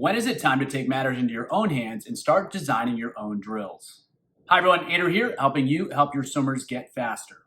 When is it time to take matters into your own hands and start designing your own drills? Hi everyone, Andrew here, helping you help your swimmers get faster.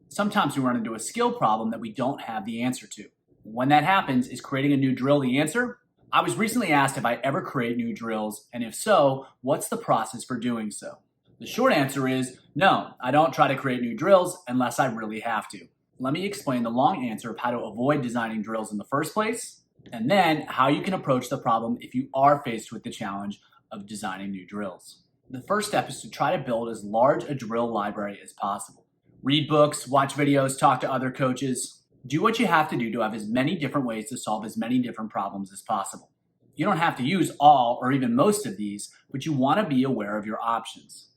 Sometimes we run into a skill problem that we don't have the answer to. When that happens, is creating a new drill the answer? I was recently asked if I ever create new drills, and if so, what's the process for doing so? The short answer is no, I don't try to create new drills unless I really have to. Let me explain the long answer of how to avoid designing drills in the first place, and then how you can approach the problem if you are faced with the challenge of designing new drills. The first step is to try to build as large a drill library as possible. Read books, watch videos, talk to other coaches. Do what you have to do to have as many different ways to solve as many different problems as possible. You don't have to use all or even most of these, but you want to be aware of your options.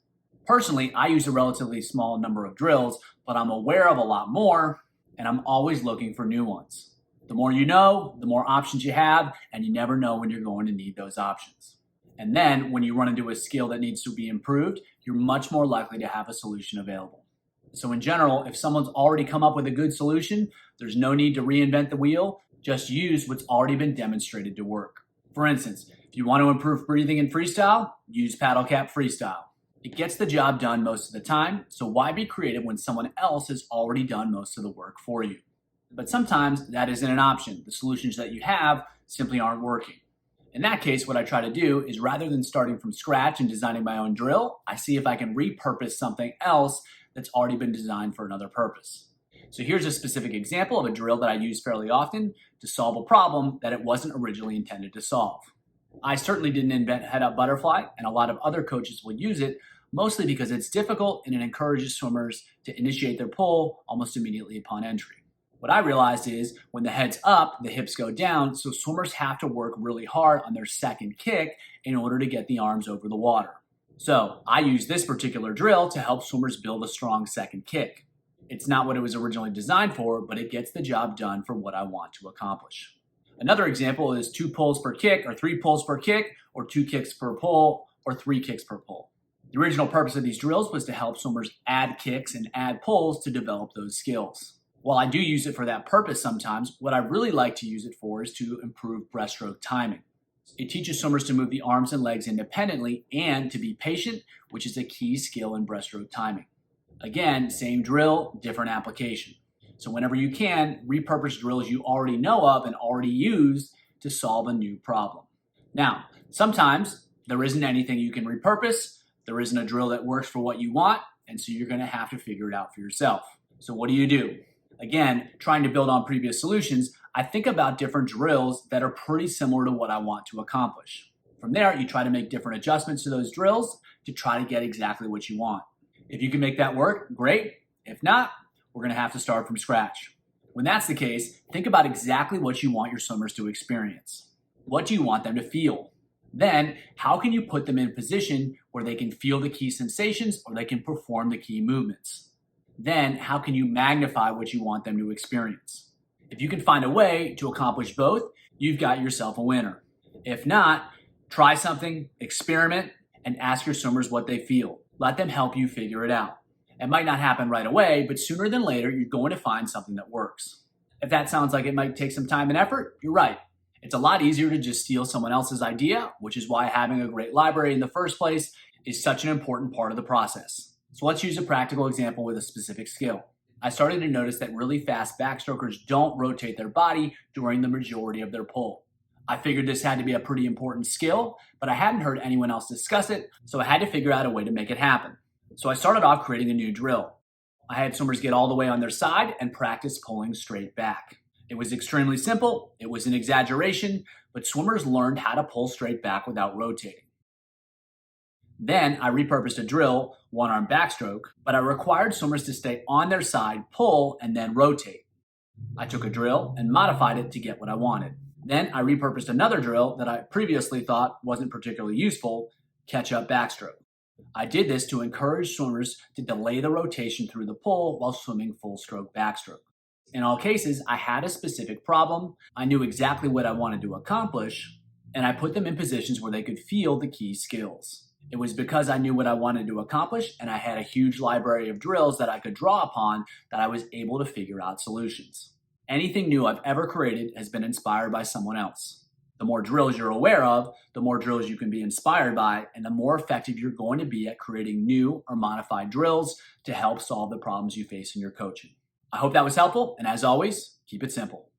Personally, I use a relatively small number of drills, but I'm aware of a lot more, and I'm always looking for new ones. The more you know, the more options you have, and you never know when you're going to need those options. And then when you run into a skill that needs to be improved, you're much more likely to have a solution available. So in general, if someone's already come up with a good solution, there's no need to reinvent the wheel. Just use what's already been demonstrated to work. For instance, if you want to improve breathing in freestyle, use paddle cap freestyle. It gets the job done most of the time, so why be creative when someone else has already done most of the work for you? But sometimes that isn't an option. The solutions that you have simply aren't working. In that case, what I try to do is rather than starting from scratch and designing my own drill, I see if I can repurpose something else that's already been designed for another purpose. So here's a specific example of a drill that I use fairly often to solve a problem that it wasn't originally intended to solve. I certainly didn't invent head-up butterfly, and a lot of other coaches will use it, mostly because it's difficult and it encourages swimmers to initiate their pull almost immediately upon entry. What I realized is when the head's up, the hips go down, so swimmers have to work really hard on their second kick in order to get the arms over the water. So I use this particular drill to help swimmers build a strong second kick. It's not what it was originally designed for, but it gets the job done for what I want to accomplish. Another example is 2 pulls per kick, or 3 pulls per kick, or 2 kicks per pull, or 3 kicks per pull. The original purpose of these drills was to help swimmers add kicks and add pulls to develop those skills. While I do use it for that purpose sometimes, what I really like to use it for is to improve breaststroke timing. It teaches swimmers to move the arms and legs independently and to be patient, which is a key skill in breaststroke timing. Again, same drill, different application. So whenever you can, repurpose drills you already know of and already use to solve a new problem. Now, sometimes there isn't anything you can repurpose, there isn't a drill that works for what you want, and so you're going to have to figure it out for yourself. So what do? Again, trying to build on previous solutions, I think about different drills that are pretty similar to what I want to accomplish. From there, you try to make different adjustments to those drills to try to get exactly what you want. If you can make that work, great. If not, we're going to have to start from scratch. When that's the case, think about exactly what you want your swimmers to experience. What do you want them to feel? Then, how can you put them in a position where they can feel the key sensations or they can perform the key movements? Then, how can you magnify what you want them to experience? If you can find a way to accomplish both, you've got yourself a winner. If not, try something, experiment, and ask your swimmers what they feel. Let them help you figure it out. It might not happen right away, but sooner than later, you're going to find something that works. If that sounds like it might take some time and effort, you're right. It's a lot easier to just steal someone else's idea, which is why having a great library in the first place is such an important part of the process. So let's use a practical example with a specific skill. I started to notice that really fast backstrokers don't rotate their body during the majority of their pull. I figured this had to be a pretty important skill, but I hadn't heard anyone else discuss it, so I had to figure out a way to make it happen. So I started off creating a new drill. I had swimmers get all the way on their side and practice pulling straight back. It was extremely simple, it was an exaggeration, but swimmers learned how to pull straight back without rotating. Then I repurposed a drill, one-arm backstroke, but I required swimmers to stay on their side, pull, and then rotate. I took a drill and modified it to get what I wanted. Then I repurposed another drill that I previously thought wasn't particularly useful, catch-up backstroke. I did this to encourage swimmers to delay the rotation through the pull while swimming full stroke backstroke. In all cases, I had a specific problem, I knew exactly what I wanted to accomplish, and I put them in positions where they could feel the key skills. It was because I knew what I wanted to accomplish and I had a huge library of drills that I could draw upon that I was able to figure out solutions. Anything new I've ever created has been inspired by someone else. The more drills you're aware of, the more drills you can be inspired by, and the more effective you're going to be at creating new or modified drills to help solve the problems you face in your coaching. I hope that was helpful, and as always, keep it simple.